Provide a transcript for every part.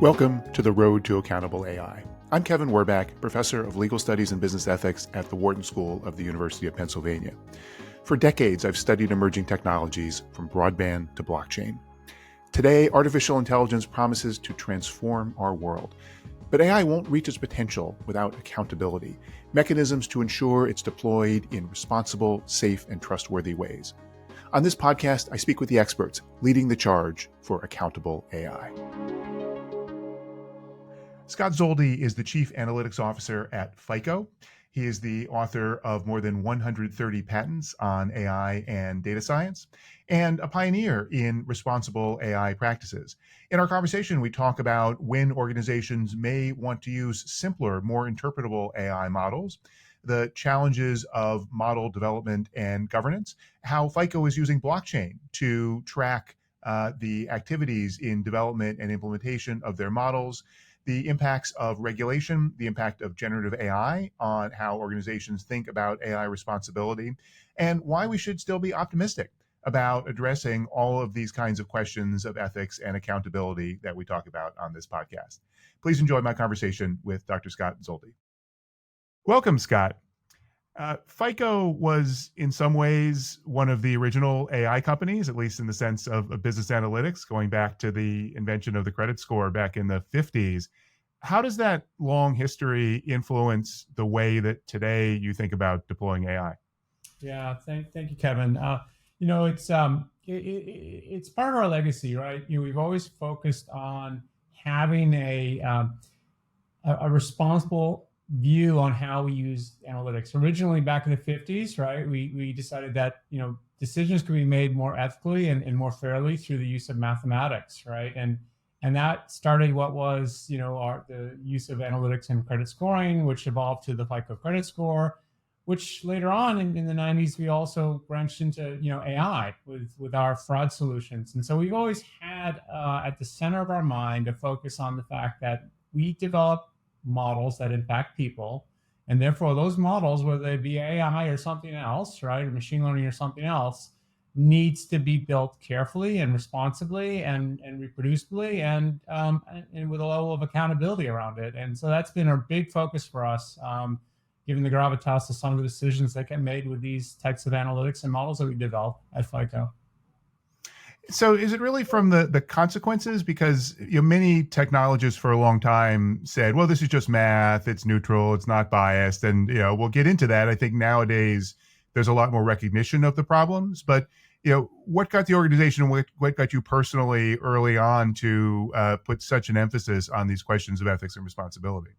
Welcome to the Road to Accountable AI. I'm Kevin Werbach, professor of legal studies and business ethics at the Wharton School of the University of Pennsylvania. For decades, I've studied emerging technologies from broadband to blockchain. Today, artificial intelligence promises to transform our world. But AI won't reach its potential without accountability, mechanisms to ensure it's deployed in responsible, safe, and trustworthy ways. On this podcast, I speak with the experts leading the charge for accountable AI. Scott Zoldi is the Chief Analytics Officer at FICO. He is the author of more than 130 patents on AI and data science, and a pioneer in responsible AI practices. In our conversation, we talk about when organizations may want to use simpler, more interpretable AI models, the challenges of model development and governance, how FICO is using blockchain to track the activities in development and implementation of their models, the impacts of regulation, the impact of generative AI on how organizations think about AI responsibility, and why we should still be optimistic about addressing all of these kinds of questions of ethics and accountability that we talk about on this podcast. Please enjoy my conversation with Dr. Scott Zoldi. Welcome, Scott. FICO was in some ways one of the original AI companies, at least in the sense of business analytics, going back to the invention of the credit score back in the 50s. How does that long history influence the way that today you think about deploying AI? Yeah, thank you, Kevin. It's part of our legacy, right? We've always focused on having a responsible view on how we use analytics. Originally, back in the 50s, right, we decided that decisions could be made more ethically and more fairly through the use of mathematics, right? And that started what was the use of analytics and credit scoring, which evolved to the FICO credit score, which later on in the 90s we also branched into AI with our fraud solutions. And so we've always had at the center of our mind a focus on the fact that we develop models that impact people, and therefore those models, whether they be AI or something else, right, or machine learning or something else, needs to be built carefully and responsibly and reproducibly and with a level of accountability around it. And so that's been a big focus for us, given the gravitas of some of the decisions that get made with these types of analytics and models that we develop at FICO. So is it really from the consequences? Because many technologists for a long time said, well, this is just math, it's neutral, it's not biased. And we'll get into that. I think nowadays there's a lot more recognition of the problems. But what got the organization, what got you personally early on to put such an emphasis on these questions of ethics and responsibility?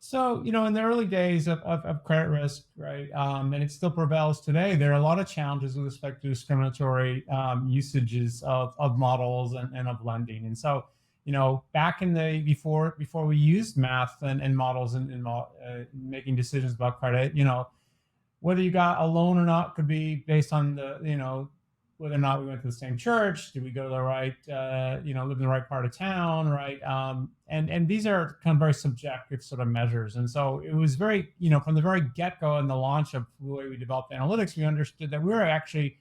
So, in the early days of credit risk, right, and it still prevails today, there are a lot of challenges with respect to discriminatory usages of models and of lending. And so, back in before we used math and models in making decisions about credit, whether you got a loan or not could be based on whether or not we went to the same church, did we go to the right, live in the right part of town, right? And these are kind of very subjective sort of measures. And so it was very, from the very get-go in the launch of the way we developed analytics, we understood that we were actually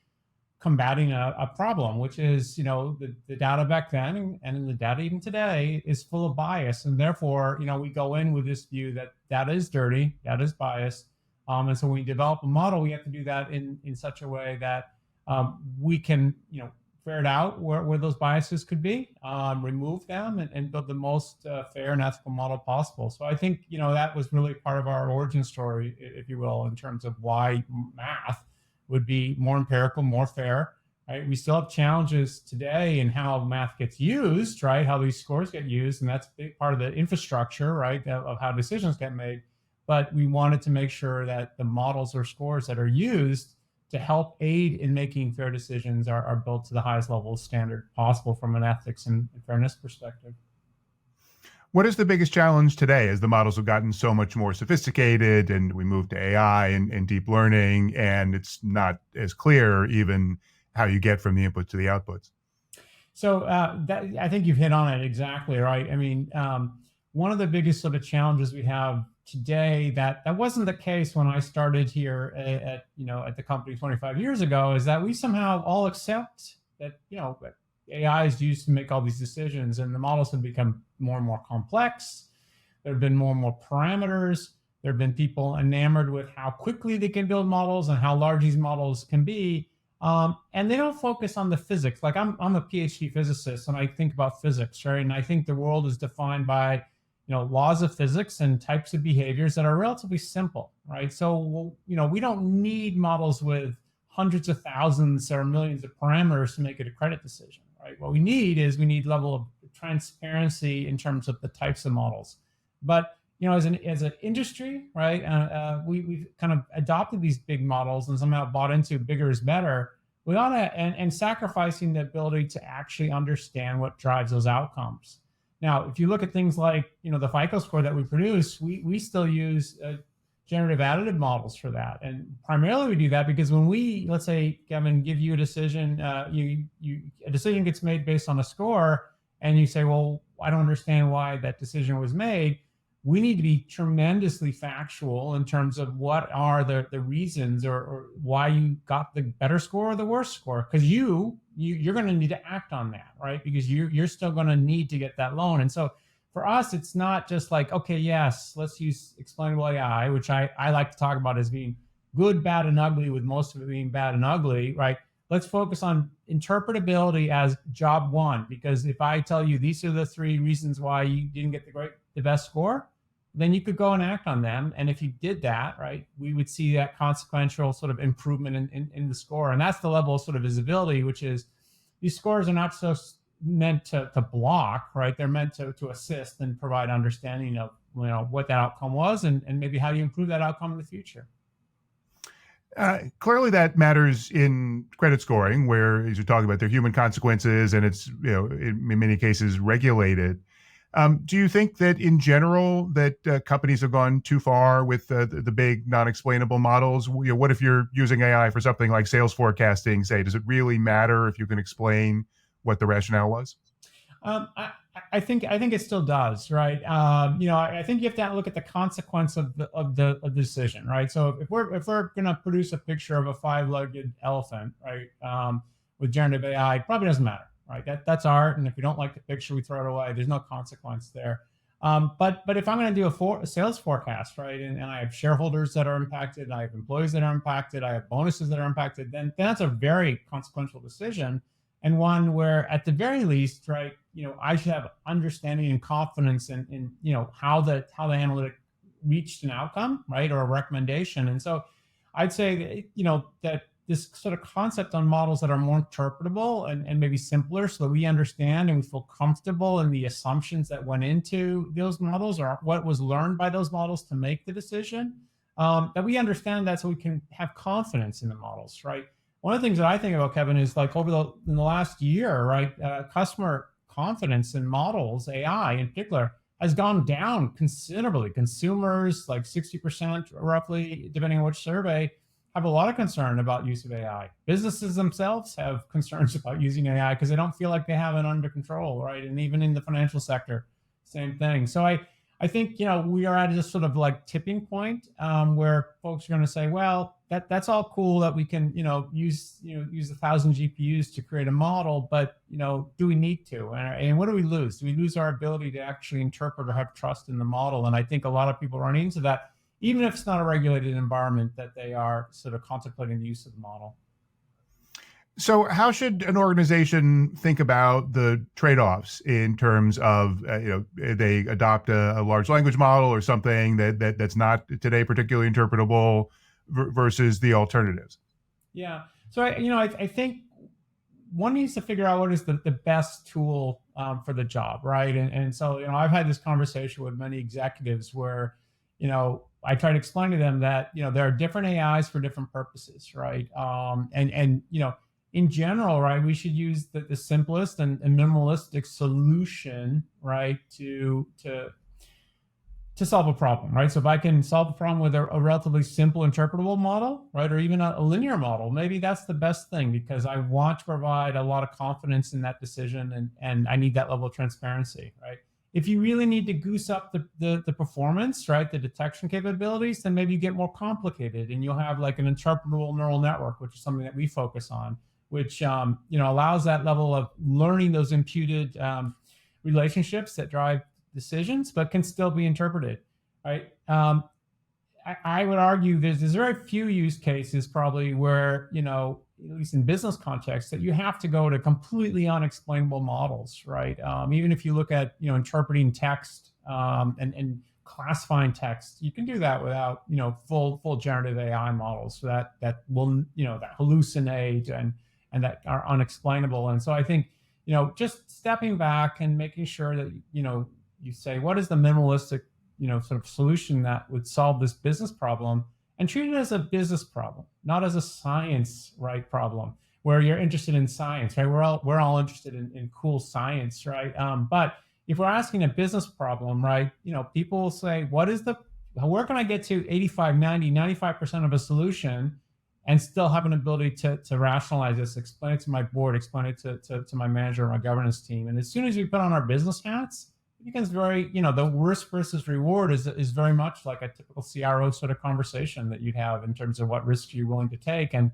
combating a problem, which is, the data back then and the data even today is full of bias. And therefore, we go in with this view that data is dirty, data is biased. And so when we develop a model, we have to do that in such a way that we can, ferret out where those biases could be, remove them, and build the most fair and ethical model possible. So I think, that was really part of our origin story, if you will, in terms of why math would be more empirical, more fair, right? We still have challenges today in how math gets used, right? How these scores get used, and that's a big part of the infrastructure, right, of how decisions get made. But we wanted to make sure that the models or scores that are used to help aid in making fair decisions are built to the highest level of standard possible from an ethics and fairness perspective. What is the biggest challenge today as the models have gotten so much more sophisticated and we move to AI and deep learning, and it's not as clear even how you get from the inputs to the outputs? So I think you've hit on it exactly, right? I mean, one of the biggest sort of challenges we have today that wasn't the case when I started here at the company 25 years ago is that we somehow all accept that AI is used to make all these decisions, and the models have become more and more complex. There have been more and more parameters. There have been people enamored with how quickly they can build models and how large these models can be. And they don't focus on the physics. Like I'm a PhD physicist, and I think about physics, right? And I think the world is defined by, laws of physics and types of behaviors that are relatively simple, right? So, we don't need models with hundreds of thousands or millions of parameters to make it a credit decision, right? What we need level of transparency in terms of the types of models. But as an industry, right, we've kind of adopted these big models and somehow bought into bigger is better. We ought to, and sacrificing the ability to actually understand what drives those outcomes. Now, if you look at things like the FICO score that we produce, we still use generative additive models for that, and primarily we do that because when we, let's say, Kevin, give you a decision, a decision gets made based on a score, and you say, well, I don't understand why that decision was made. We need to be tremendously factual in terms of what are the reasons or why you got the better score or the worse score, because you're going to need to act on that, right? Because you're still going to need to get that loan. And so for us, it's not just like, okay, yes, let's use explainable AI, which I like to talk about as being good, bad, and ugly, with most of it being bad and ugly, right? Let's focus on interpretability as job one, because if I tell you these are the 3 reasons why you didn't get the best score, then you could go and act on them. And if you did that, right, we would see that consequential sort of improvement in the score. And that's the level of sort of visibility, which is these scores are not so meant to block, right? They're meant to assist and provide understanding of what that outcome was and maybe how you improve that outcome in the future. Clearly that matters in credit scoring, where, as you're talking about, there are human consequences and it's, in many cases regulated. Do you think that in general that companies have gone too far with the big non-explainable models? What if you're using AI for something like sales forecasting, say? Does it really matter if you can explain what the rationale was? I think it still does, right? I think you have to look at the consequence of the decision, right? So if we're going to produce a picture of a 5-legged elephant, right, with generative AI, it probably doesn't matter, right? That's art, and if you don't like the picture, we throw it away. There's no consequence there. But if I'm going to do a sales forecast, right, and I have shareholders that are impacted, I have employees that are impacted, I have bonuses that are impacted, then that's a very consequential decision, and one where, at the very least, right, I should have understanding and confidence in how the analytic reached an outcome, right, or a recommendation. And so I'd say that this sort of concept on models that are more interpretable and maybe simpler, so that we understand and we feel comfortable in the assumptions that went into those models or what was learned by those models to make the decision, that we understand that so we can have confidence in the models, right? One of the things that I think about, Kevin, is like in the last year, right, customer confidence in models, AI in particular, has gone down considerably. Consumers, like 60% roughly, depending on which survey, have a lot of concern about use of AI. Businesses themselves have concerns about using AI because they don't feel like they have it under control, right? And even in the financial sector, same thing. So I think we are at this sort of like tipping point where folks are going to say, well, that's all cool that we can use 1,000 GPUs to create a model, but do we need to? And what do we lose? Do we lose our ability to actually interpret or have trust in the model? And I think a lot of people run into that, even if it's not a regulated environment, that they are sort of contemplating the use of the model. So how should an organization think about the trade-offs in terms of, they adopt a large language model or something that's not today particularly interpretable versus the alternatives? Yeah. So, I think one needs to figure out what is the best tool for the job, right? And so, I've had this conversation with many executives where, I try to explain to them that, there are different AIs for different purposes, right? In general, right, we should use the simplest and minimalistic solution, right, to solve a problem, right? So if I can solve a problem with a relatively simple interpretable model, right, or even a linear model, maybe that's the best thing, because I want to provide a lot of confidence in that decision, and I need that level of transparency, right? If you really need to goose up the performance, right, the detection capabilities, then maybe you get more complicated and you'll have like an interpretable neural network, which is something that we focus on. which allows that level of learning those imputed relationships that drive decisions, but can still be interpreted, right? I would argue there's very few use cases probably where, at least in business context, that you have to go to completely unexplainable models, right? Even if you look at, interpreting text and classifying text, you can do that without, full generative AI models that will, that hallucinate and that are unexplainable. And so I think, just stepping back and making sure that, you say, what is the minimalistic, sort of solution that would solve this business problem, and treat it as a business problem, not as a science, right, problem where you're interested in science, right? We're all interested in cool science, right? But if we're asking a business problem, right, people will say, where can I get to 85, 90, 95% of a solution and still have an ability to rationalize this, explain it to my board, explain it to my manager or my governance team. And as soon as we put on our business hats, it becomes very, the risk versus reward is very much like a typical CRO sort of conversation that you'd have in terms of what risks you're willing to take. And,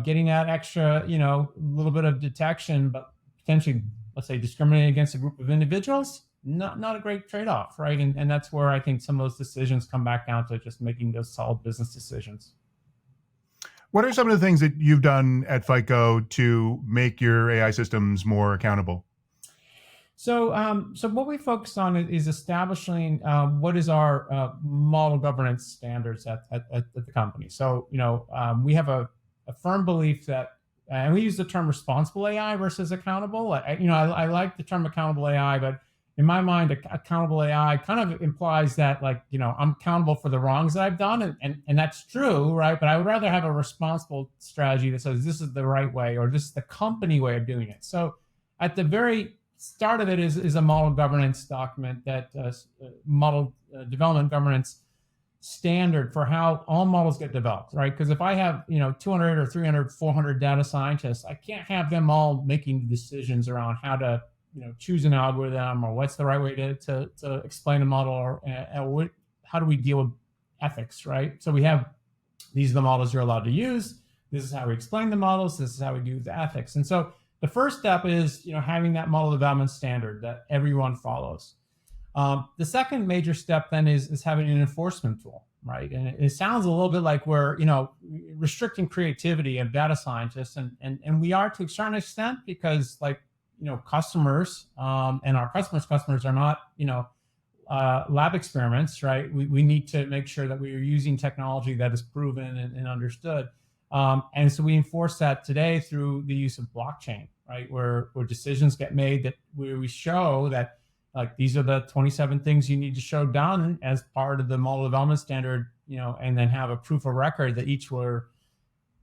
getting that extra, little bit of detection, but potentially, let's say, discriminating against a group of individuals, not a great trade-off, right? And that's where I think some of those decisions come back down to just making those solid business decisions. What are some of the things that you've done at FICO to make your AI systems more accountable? So what we focus on is establishing what is our model governance standards at the company. So, we have a firm belief that, and we use the term responsible AI versus accountable. I like the term accountable AI, but in my mind, accountable AI kind of implies that, I'm accountable for the wrongs that I've done, and that's true, right? But I would rather have a responsible strategy that says this is the right way, or this is the company way of doing it. So at the very start of it is a model governance document, that model development governance standard for how all models get developed, right? Because if I have 200 or 300, 400 data scientists, I can't have them all making decisions around how to choose an algorithm, or what's the right way to explain a model, or how do we deal with ethics, right? So we have, these are the models you're allowed to use. This is how we explain the models. This is how we do the ethics. And so the first step is, having that model development standard that everyone follows. The second major step then is having an enforcement tool, right? And it sounds a little bit like we're, restricting creativity of data scientists, and we are to a certain extent, because customers and our customers are not, lab experiments, right? We need to make sure that we are using technology that is proven and understood. And so we enforce that today through the use of blockchain, right? Where decisions get made where we show that, these are the 27 things you need to show done as part of the model development standard, and then have a proof of record that each were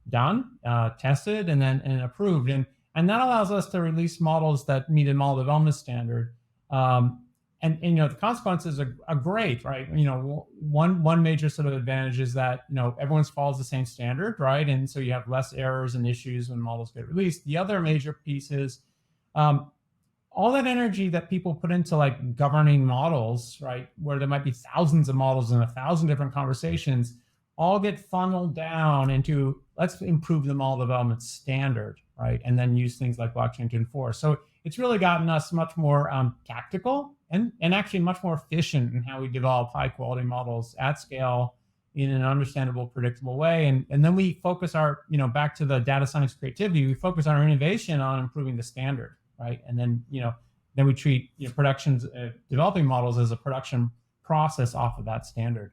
done, tested, and approved. And that allows us to release models that meet a model development standard. And the consequences are great, right? One major sort of advantage is that, everyone follows the same standard, right? And so you have less errors and issues when models get released. The other major piece is all that energy that people put into governing models, right? Where there might be thousands of models and 1,000 different conversations, all get funneled down into, let's improve the model development standard, right? And then use things like blockchain to enforce. So it's really gotten us much more tactical and actually much more efficient in how we develop high quality models at scale in an understandable, predictable way. And then we focus our, back to the data science creativity, we focus our innovation on improving the standard, right? And then, then we treat productions, developing models as a production process off of that standard.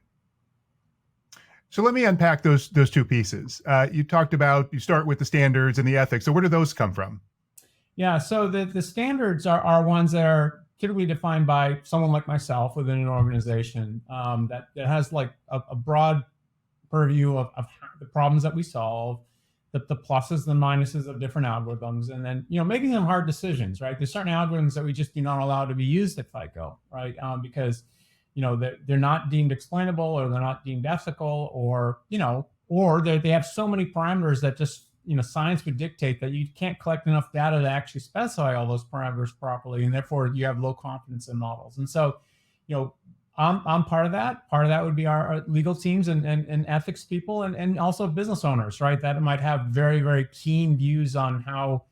So let me unpack those two pieces. You talked about, you start with the standards and the ethics. So where do those come from? Yeah, so the standards are ones that are typically defined by someone like myself within an organization that has a broad purview of the problems that we solve, the pluses, the minuses of different algorithms, and then making them hard decisions, right? There's certain algorithms that we just do not allow to be used at FICO, right? Because they're not deemed explainable, or they're not deemed ethical, or they have so many parameters that just science would dictate that you can't collect enough data to actually specify all those parameters properly, and therefore you have low confidence in models. And so I'm part of that. Part of that would be our legal teams and ethics people and also business owners, right? That might have very, very keen views on how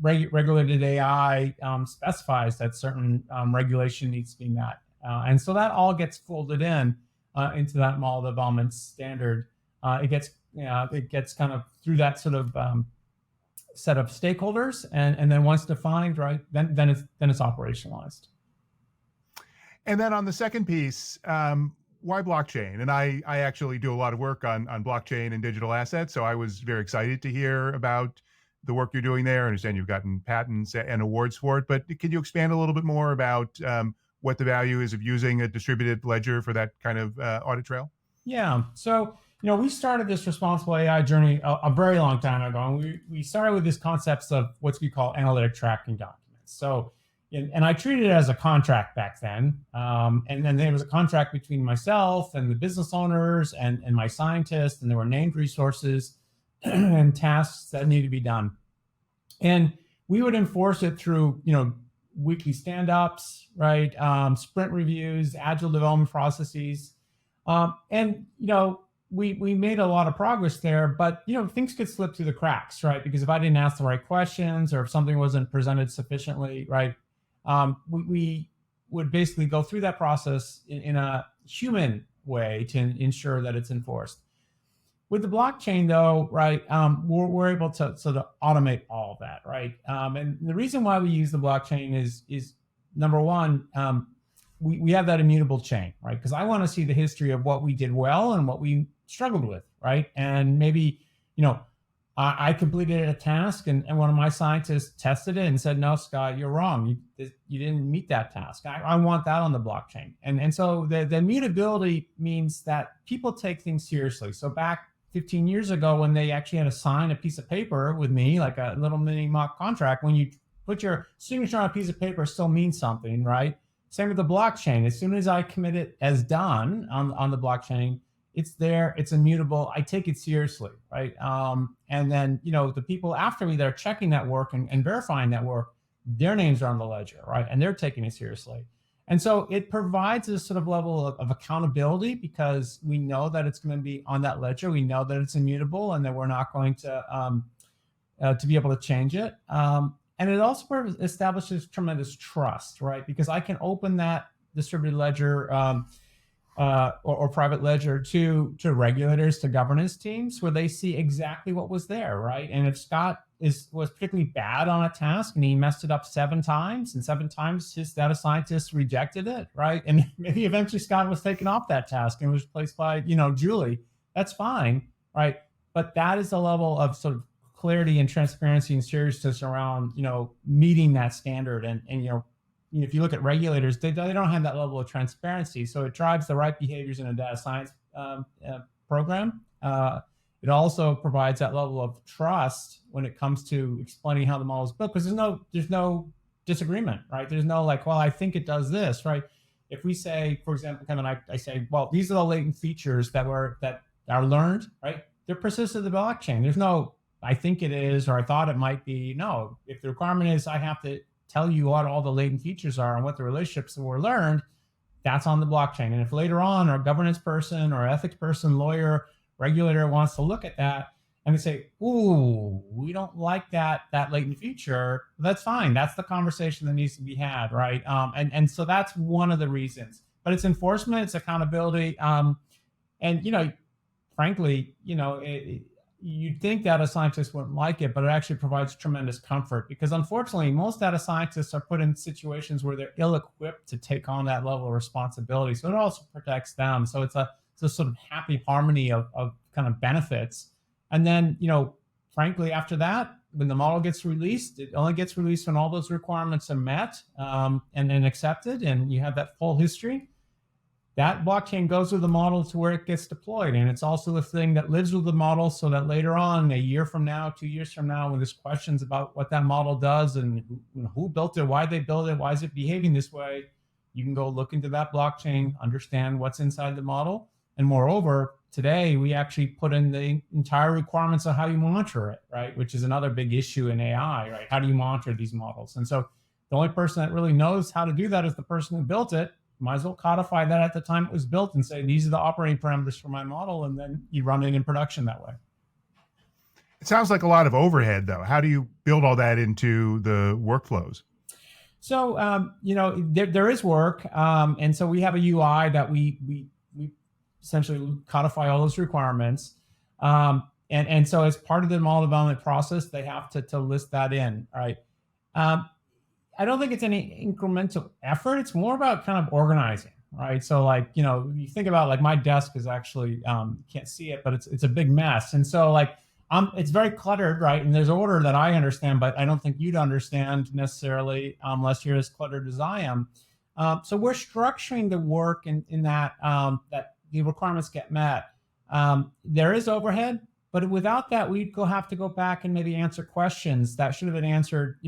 regulated AI specifies that certain regulation needs to be met. And so that all gets folded in into that model development standard. It gets kind of through that sort of set of stakeholders, and then once defined, right, then it's operationalized. And then on the second piece, why blockchain? And I actually do a lot of work on blockchain and digital assets, so I was very excited to hear about the work you're doing there. I understand you've gotten patents and awards for it, but can you expand a little bit more about what the value is of using a distributed ledger for that kind of audit trail? Yeah. So, we started this responsible AI journey a very long time ago, and we started with these concepts of what we call analytic tracking documents. So, and I treated it as a contract back then. And then there was a contract between myself and the business owners and my scientists, and there were named resources and tasks that needed to be done. And we would enforce it through, weekly stand-ups, right? Sprint reviews, agile development processes. And we made a lot of progress there, but things could slip through the cracks, right? Because if I didn't ask the right questions or if something wasn't presented sufficiently, right, we would basically go through that process in a human way to ensure that it's enforced. With the blockchain, though, right, we're able to sort of automate all of that, right? And the reason why we use the blockchain is number one, we have that immutable chain, right? Because I want to see the history of what we did well and what we struggled with, right? And maybe, I completed a task and one of my scientists tested it and said, no, Scott, you're wrong. You didn't meet that task. I want that on the blockchain. And so the immutability means that people take things seriously. So back 15 years ago, when they actually had to sign a piece of paper with me, like a little mini mock contract, when you put your signature on a piece of paper, it still means something, right? Same with the blockchain. As soon as I commit it as done on the blockchain, it's there, it's immutable. I take it seriously, right? And then, the people after me that are checking that work and verifying that work, their names are on the ledger, right? And they're taking it seriously. And so it provides this sort of level of accountability because we know that it's going to be on that ledger. We know that it's immutable and that we're not going to be able to change it. And it also establishes tremendous trust, right? Because I can open that distributed ledger or private ledger to regulators, to governance teams, where they see exactly what was there, right? And if Scott was particularly bad on a task and he messed it up 7 times, and 7 times his data scientists rejected it, right? And maybe eventually Scott was taken off that task and was replaced by, Julie. That's fine, right? But that is the level of sort of clarity and transparency and seriousness around, meeting that standard. And if you look at regulators, they don't have that level of transparency. So it drives the right behaviors in a data science program. It also provides that level of trust when it comes to explaining how the model is built, because there's no disagreement, right? There's no like, well, I think it does this, right? If we say, for example, Kevin, I say, well, these are the latent features that are learned, right? They're persistent in the blockchain. There's no, I think it is, or I thought it might be. No, if the requirement is I have to tell you what all the latent features are and what the relationships that were learned, that's on the blockchain. And if later on a governance person or ethics person, lawyer, regulator wants to look at that and they say, ooh, we don't like that latent feature, that's fine. That's the conversation that needs to be had, right? And so that's one of the reasons. But it's enforcement, it's accountability. And, frankly, you'd think data scientists wouldn't like it, but it actually provides tremendous comfort because unfortunately, most data scientists are put in situations where they're ill-equipped to take on that level of responsibility. So it also protects them. So it's a sort of happy harmony of kind of benefits. And then, frankly, after that, when the model gets released, it only gets released when all those requirements are met and then accepted, and you have that full history. That blockchain goes with the model to where it gets deployed. And it's also the thing that lives with the model so that later on, a year from now, 2 years from now, when there's questions about what that model does and who built it, why they built it, why is it behaving this way, you can go look into that blockchain, understand what's inside the model. And moreover, today, we actually put in the entire requirements of how you monitor it, right? Which is another big issue in AI, right? How do you monitor these models? And so the only person that really knows how to do that is the person who built it. might as well codify that at the time it was built and say, these are the operating parameters for my model. And then you run it in production that way. It sounds like a lot of overhead, though. How do you build all that into the workflows? So, there is work. And so we have a UI that we essentially codify all those requirements. And so as part of the model development process, they have to list that in, right? I don't think it's any incremental effort. It's more about kind of organizing, right? So like, you think about like my desk is actually, can't see it, but it's a big mess. And so like, it's very cluttered, right? And there's order that I understand, but I don't think you'd understand necessarily unless you're as cluttered as I am. So we're structuring the work in that, that the requirements get met. There is overhead, but without that, we'd have to go back and maybe answer questions that should have been answered,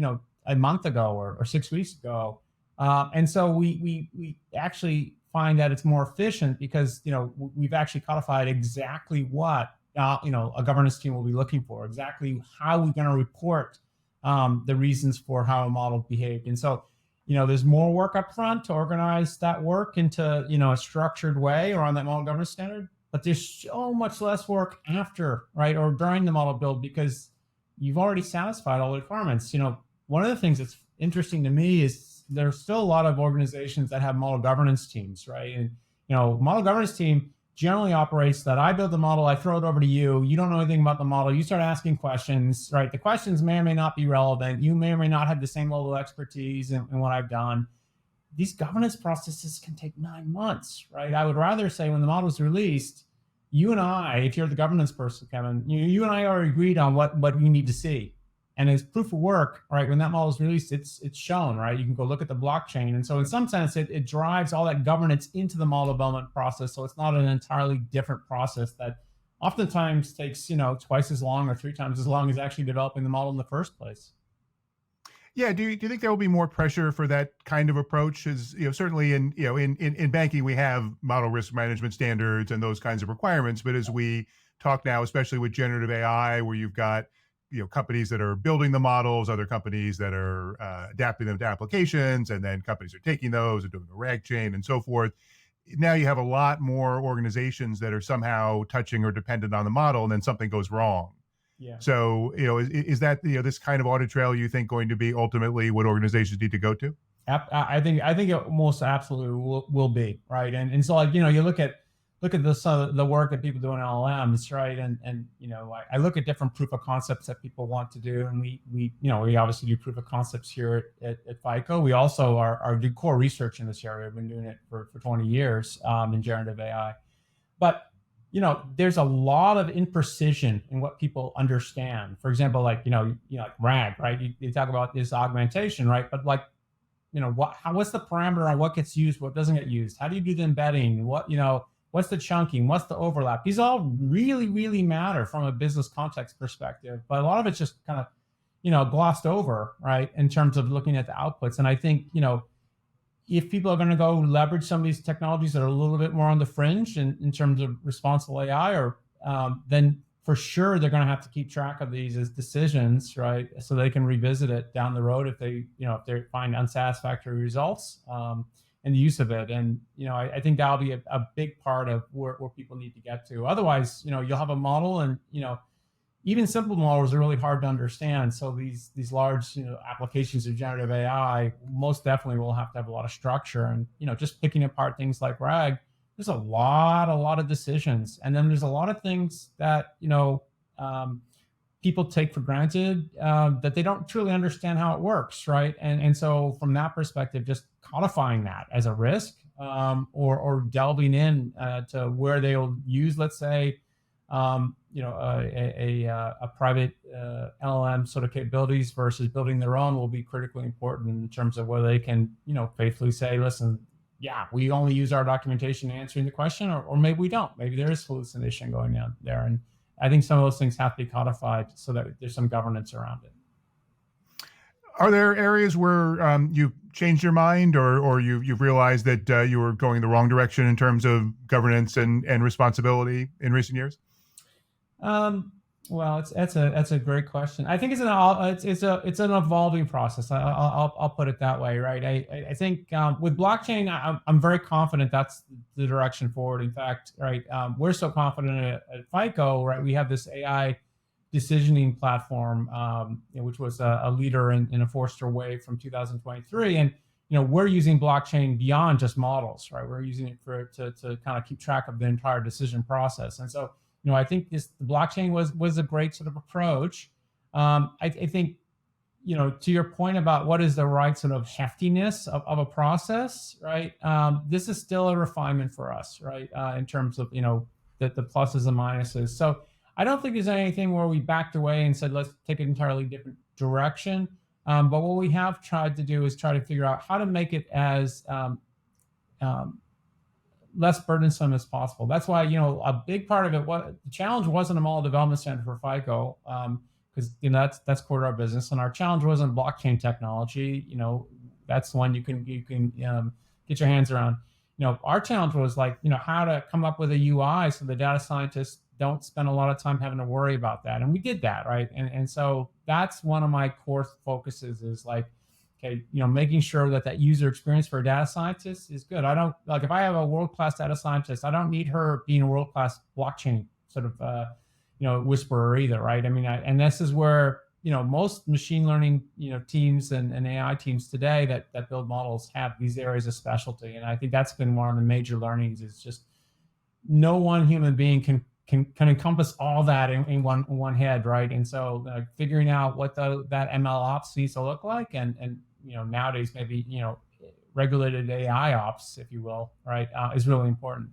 a month ago or 6 weeks ago. And so we actually find that it's more efficient because, we've actually codified exactly what, a governance team will be looking for, exactly how we're going to report the reasons for how a model behaved. And so, there's more work up front to organize that work into, a structured way or on that model governance standard, but there's so much less work after, right, or during the model build because you've already satisfied all the requirements. One of the things that's interesting to me is there's still a lot of organizations that have model governance teams, right? And, model governance team generally operates that I build the model, I throw it over to you, you don't know anything about the model, you start asking questions, right? The questions may or may not be relevant. You may or may not have the same level of expertise in what I've done. These governance processes can take 9 months, right? I would rather say when the model is released, you and I, if you're the governance person, Kevin, you and I are agreed on what we need to see. And as proof of work, right, when that model is released, it's shown, right? You can go look at the blockchain. And so in some sense, it drives all that governance into the model development process. So it's not an entirely different process that oftentimes takes, twice as long or 3 times as long as actually developing the model in the first place. Yeah, do you think there will be more pressure for that kind of approach? As certainly in banking we have model risk management standards and those kinds of requirements. But as we talk now, especially with generative AI, where you've got companies that are building the models, other companies that are adapting them to applications, and then companies are taking those and doing a rag chain and so forth. Now you have a lot more organizations that are somehow touching or dependent on the model, and then something goes wrong. Yeah. So, is that, this kind of audit trail you think going to be ultimately what organizations need to go to? I think it most absolutely will be, right. And so like, you look at the work that people do in LLMs, right? And I look at different proof of concepts that people want to do, and we obviously do proof of concepts here at FICO. We also do core research in this area. We've been doing it for 20 years in generative AI, but there's a lot of imprecision in what people understand. For example, like like RAG, right? You talk about this augmentation, right? But like what's the parameter on what gets used, what doesn't get used? How do you do the embedding? What's the chunking? What's the overlap? These all really, really matter from a business context perspective, but a lot of it's just kind of, glossed over, right? In terms of looking at the outputs. And I think, if people are going to go leverage some of these technologies that are a little bit more on the fringe in terms of responsible AI, then for sure they're going to have to keep track of these as decisions, right? So they can revisit it down the road if they find unsatisfactory results. And the use of it. And, I think that'll be a big part of where people need to get to. Otherwise, you'll have a model and, even simple models are really hard to understand. So these large, applications of generative AI most definitely will have to have a lot of structure. And, just picking apart things like RAG, there's a lot of decisions. And then there's a lot of things that, people take for granted that they don't truly understand how it works, right? And so from that perspective, just codifying that as a risk or delving in to where they'll use, let's say, a private LLM sort of capabilities versus building their own will be critically important in terms of whether they can, faithfully say, listen, yeah, we only use our documentation answering the question, or maybe we don't. Maybe there is hallucination going on there. And I think some of those things have to be codified so that there's some governance around it. Are there areas where you've changed your mind or you've realized that you were going the wrong direction in terms of governance and responsibility in recent years? Well, that's a great question. I think it's an evolving process. I'll put it that way, right? I think with blockchain, I'm very confident that's the direction forward. In fact, right, we're so confident at FICO, right? We have this AI decisioning platform, which was a leader in a Forrester Wave from 2023, and we're using blockchain beyond just models, right? We're using it to kind of keep track of the entire decision process, and so I think the blockchain was a great sort of approach. I think to your point about what is the right sort of heftiness of a process, right? This is still a refinement for us, right? In terms of the pluses and minuses. So I don't think there's anything where we backed away and said let's take an entirely different direction. But what we have tried to do is try to figure out how to make it as less burdensome as possible. That's why, a big part of it, the challenge wasn't a model development standard for FICO, because that's core to our business, and our challenge wasn't blockchain technology. That's the one you can get your hands around. Our challenge was how to come up with a UI so the data scientists don't spend a lot of time having to worry about that, and we did that, right? And so that's one of my core focuses is okay, making sure that user experience for a data scientist is good. I don't if I have a world-class data scientist, I don't need her being a world-class blockchain sort of, whisperer either, right? I mean, and this is where, most machine learning, teams and AI teams today that build models have these areas of specialty. And I think that's been one of the major learnings is just no one human being can encompass all that in one head, right? And so figuring out what that ML ops needs to look like, and nowadays maybe regulated AI ops, if you will, right, is really important.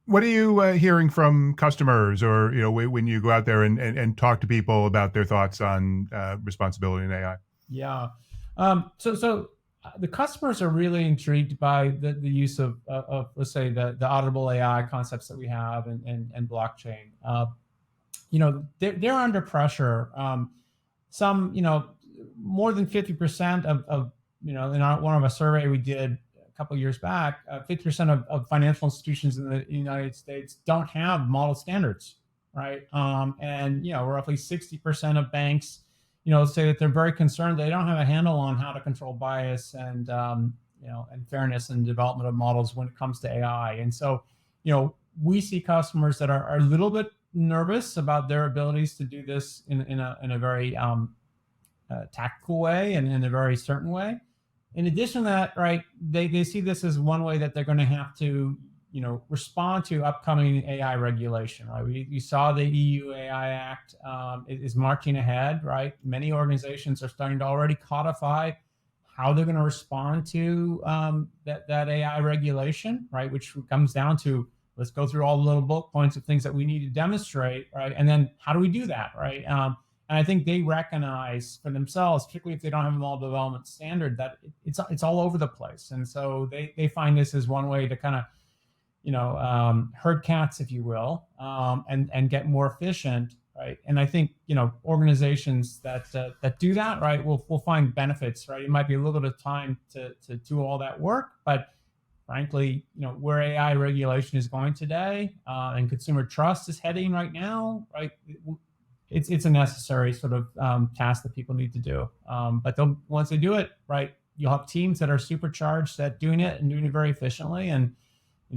What are you hearing from customers, or when you go out there and talk to people about their thoughts on responsibility in AI? Yeah, so the customers are really intrigued by the use of let's say the auditable AI concepts that we have and blockchain. They're under pressure. Some more than 50% of in one of a survey we did a couple of years back, 50% of financial institutions in the United States don't have model standards, right? And roughly 60% of banks say that they're very concerned they don't have a handle on how to control bias and and fairness in development of models when it comes to AI. And so we see customers that are a little bit nervous about their abilities to do this in a very tactical way and in a very certain way. In addition to that, right, they see this as one way that they're going to have to respond to upcoming AI regulation, right? We saw the EU AI Act is marching ahead, right? Many organizations are starting to already codify how they're going to respond to that AI regulation, right? Which comes down to, let's go through all the little bullet points of things that we need to demonstrate, right? And then how do we do that, right? And I think they recognize for themselves, particularly if they don't have a model development standard, that it's all over the place. And so they find this as one way to kind of herd cats, if you will, and get more efficient, right? And I think organizations that do that, right, will find benefits, right? It might be a little bit of time to do all that work, but frankly, where AI regulation is going today and consumer trust is heading right now, right? It's a necessary sort of task that people need to do. But once they do it, right, you'll have teams that are supercharged at doing it and doing it very efficiently. And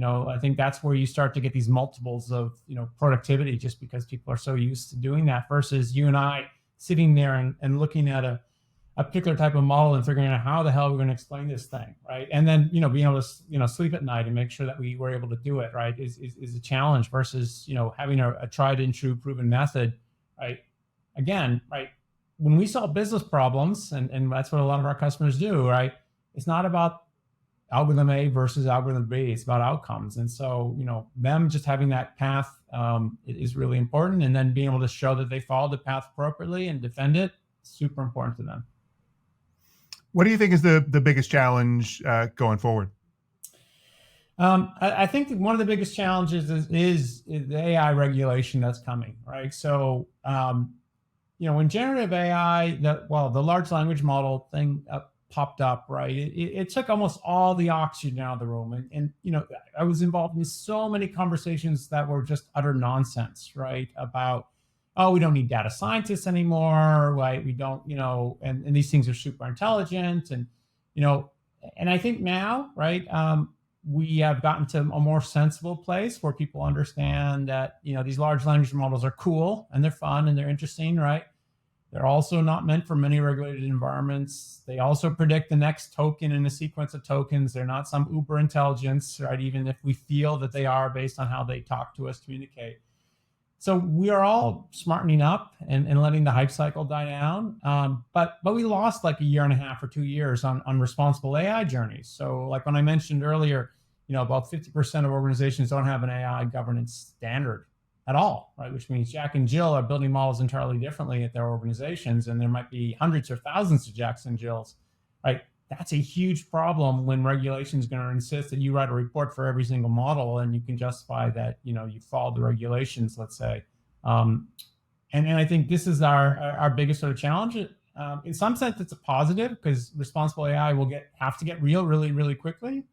I think that's where you start to get these multiples of productivity, just because people are so used to doing that, versus you and I sitting there and looking at a particular type of model and figuring out how the hell we're going to explain this thing, right? And then being able to sleep at night and make sure that we were able to do it, right, is a challenge, versus having a tried and true proven method, right? Again, right, when we solve business problems, and that's what a lot of our customers do, right, it's not about algorithm A versus algorithm B. It's about outcomes. And so, them just having that path is really important. And then being able to show that they followed the path appropriately and defend it, super important to them. What do you think is the biggest challenge going forward? I think that one of the biggest challenges is the AI regulation that's coming, right? So, when generative AI, the large language model thing popped up, right, it took almost all the oxygen out of the room. And I was involved in so many conversations that were just utter nonsense, right? About, oh, we don't need data scientists anymore, right? We don't, and these things are super intelligent. And I think now, right, we have gotten to a more sensible place where people understand that, these large language models are cool and they're fun and they're interesting, right? They're also not meant for many regulated environments. They also predict the next token in a sequence of tokens. They're not some uber intelligence, right? Even if we feel that they are based on how they talk to us, communicate. So we are all smartening up and letting the hype cycle die down. But we lost like a year and a half or 2 years on responsible AI journeys. So like when I mentioned earlier, about 50% of organizations don't have an AI governance standard at all, right? Which means Jack and Jill are building models entirely differently at their organizations, and there might be hundreds or thousands of Jacks and Jills, right? That's a huge problem when regulation is going to insist that you write a report for every single model, and you can justify that you followed the regulations, let's say. And I think this is our biggest sort of challenge. In some sense, it's a positive because responsible AI will have to get real really, really quickly.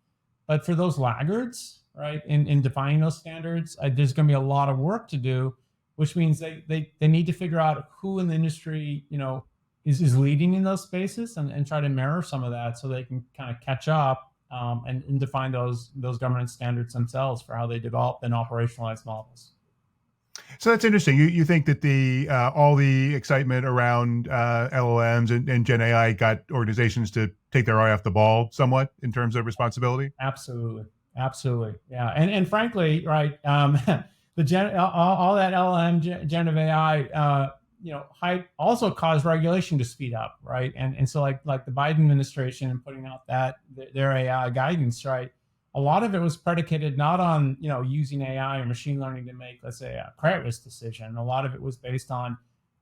But for those laggards, right, in defining those standards, there's going to be a lot of work to do, which means they need to figure out who in the industry, is leading in those spaces and try to mirror some of that so they can kind of catch up and define those governance standards themselves for how they develop and operationalize models. So that's interesting. You think that all the excitement around LLMs and Gen AI got organizations to take their eye off the ball somewhat in terms of responsibility? Absolutely. Yeah. And frankly, right, all that LLM generative AI, hype also caused regulation to speed up, right? And so like the Biden administration and putting out their AI guidance, right? A lot of it was predicated not on, using AI or machine learning to make, let's say, a credit risk decision. A lot of it was based on,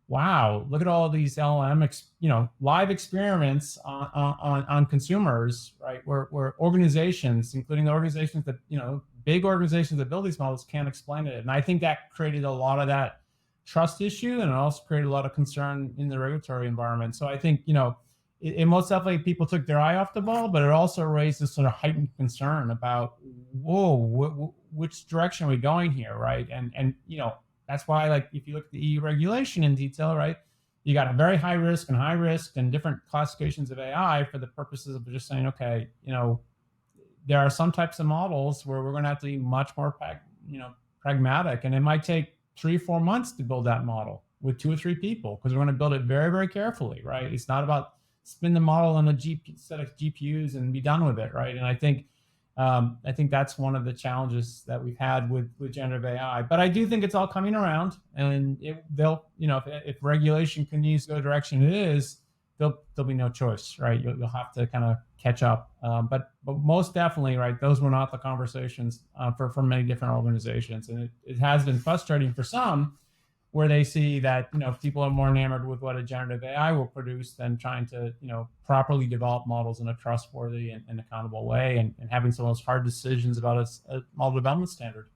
wow, look at all these LLM, live experiments on consumers, right? Where organizations, including the organizations that, big organizations that build these models, can't explain it. And I think that created a lot of that trust issue, and it also created a lot of concern in the regulatory environment. So I think, it most definitely people took their eye off the ball, but it also raised this sort of heightened concern about, whoa, which direction are we going here, right? And that's why, like, if you look at the EU regulation in detail, right, you got a very high risk and different classifications of AI for the purposes of just saying, okay, there are some types of models where we're going to have to be much more, pragmatic, and it might take 3 or 4 months to build that model with 2 or 3 people because we're going to build it very, very carefully, right? It's not about spin the model on a set of GPUs and be done with it, right? And I think that's one of the challenges that we've had with generative AI. But I do think it's all coming around, and if regulation continues to go the direction it is, there'll be no choice, right? You'll have to kind of catch up. But most definitely, right, those were not the conversations for many different organizations, and it has been frustrating for some, where they see that people are more enamored with what a generative AI will produce than trying to properly develop models in a trustworthy and accountable way, and having some of those hard decisions about a model development standard.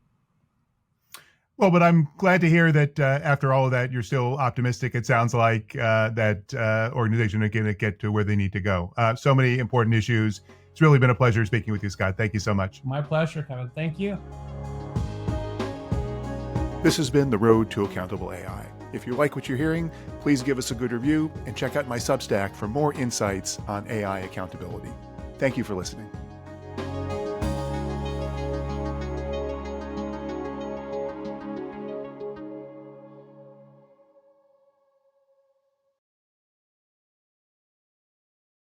Well, but I'm glad to hear that after all of that, you're still optimistic. It sounds like that organizations are going to get to where they need to go. So many important issues. It's really been a pleasure speaking with you, Scott. Thank you so much. My pleasure, Kevin. Thank you. This has been The Road to Accountable AI. If you like what you're hearing, please give us a good review and check out my Substack for more insights on AI accountability. Thank you for listening.